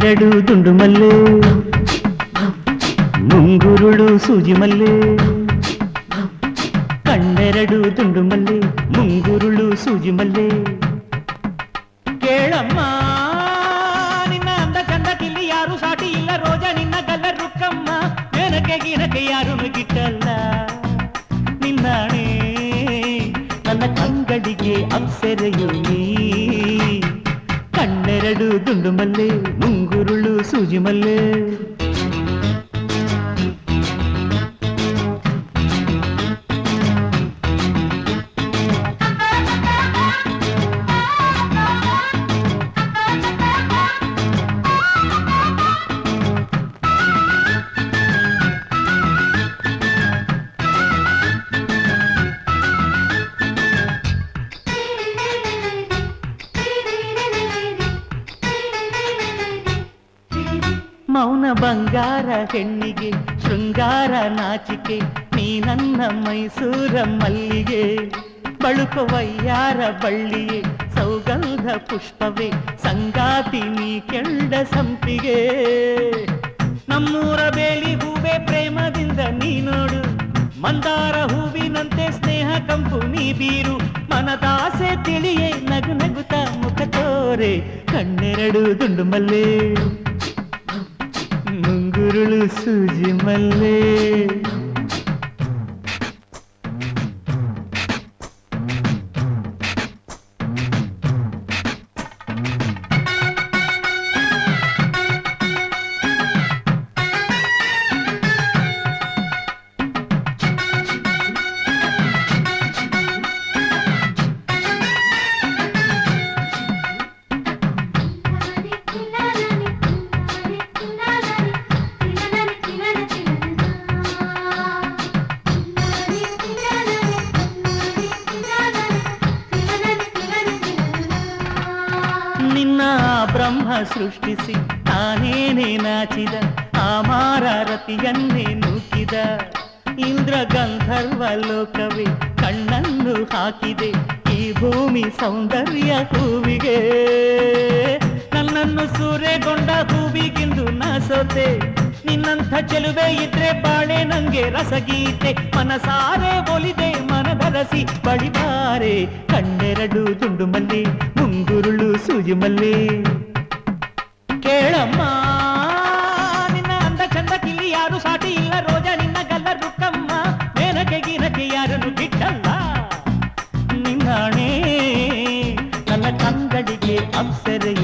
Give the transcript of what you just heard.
ಕಣ್ಣೆರಡು ದುಂಡು ಮಲ್ಲೆ ಮುಂಗುರುಳು ಸೂಜಿ ಮಲ್ಲೆ ಕಣ್ಣೆರಡು ದುಂಡು ಮಲ್ಲೆ ಮುಂಗುರುಳು ಸೂಜಿ ಮಲ್ಲೆ ಕೇಳಮ್ಮ ನಿನ್ನ ಅಂದ ಚಂದ ಕಿಲ್ಲಿ ಯಾರು ಸಾಟಿ ಇಲ್ಲ ರೋಜ ನಿನ್ನ ಗಲ್ಲ ರುಕ್ಕಮ್ಮ ಮೇನಕೆ ಗಿನಕೆ ಯಾರು ಗಿಟ್ಟಲ್ಲ ನಿನ್ನಾಣೆ ನನ್ನ ಕಂಗಳಿಗೆ ಅಪ್ಸರೆಯು ನೀ ಕಣ್ಣೆರಡು ದುಂಡು ಮಲ್ಲೆ ಮುಂಗುರುಳು ಸೂಜಿ ಮಲ್ಲೆ ಮೌನ ಬಂಗಾರ ಹೆಣ್ಣಿಗೆ ಶೃಂಗಾರ ನಾಚಿಕೆ ನೀ ನನ್ನ ಮೈಸೂರ ಮಲ್ಲಿಗೆ ಬಳುಕುವಯ್ಯಾರ ಬಳ್ಳಿಯೇ ಸೌಗಂಧ ಪುಷ್ಪವೇ ಸಂಗಾತಿ ನೀ ಕೆಂಡ ಸಂಪಿಗೆ ನಮ್ಮೂರ ಬೇಲಿ ಹೂವೆ ಪ್ರೇಮದಿಂದ ನೀ ನೋಡು ಮಂದಾರ ಹೂವಿನಂತೆ ಸ್ನೇಹ ಕಂಪು ನೀ ಬೀರು ಮನದಾಸೆ ತಿಳಿಯೇ ನಗು ನಗುತ್ತ ಮುಖ ತೋರೆ ಕಣ್ಣೆರಡು ದುಂಡು ಮಲ್ಲೆ ಮುಂಗುರುಳು ಸೂಜಿ ಮಲ್ಲೆ ನಿನ್ನ ಬ್ರಹ್ಮ ಸೃಷ್ಟಿಸಿ ನಾನೇನೇ ನಾಚಿದ ಆ ಮಾರಾರತಿಯನ್ನೇ ನೂಕಿದ ಇಂದ್ರ ಗಂಧರ್ವ ಲೋಕವೇ ಕಣ್ಣನ್ನು ಹಾಕಿದೆ ಈ ಭೂಮಿ ಸೌಂದರ್ಯ ಹೂವಿಗೆ ನನ್ನನ್ನು ಸೂರೆಗೊಂಡ ಹೂವಿಗಿಂದು ನಾ ಸೋತೆ ನಿನ್ನಂಥ ಚೆಲುವೆ ಇದ್ರೆ ಬಾಳೆ ನಂಗೆ ರಸಗೀತೆ ಮನಸಾರೆ ಒಲಿದೆ ಮನದರಸಿ ಬಳಿಬಾರೆ ಕಣ್ಣೆರಡು ದುಂಡು ಮಲ್ಲೆ ಮುಂಗುರುಳು ಸೂಜಿ ಮಲ್ಲೆ ಕೇಳಮ್ಮ ನಿನ್ನ ಅಂದ ಚಂದ ಕಿಲ್ಲಿ ಯಾರು ಸಾಟಿ ಇಲ್ಲ ರೋಜ ನಿನ್ನ ಗಲ್ಲ ರುಕ್ಕಮ್ಮ ಮೇನಕೆ ಗಿನಕೆ ಯಾರನ್ನು ಬಿಟ್ಟಲ್ಲ ನಿನ್ನಾಣೆ ನನ್ನ ಕಂಗಳಿಗೆ ಅಪ್ಸರೆ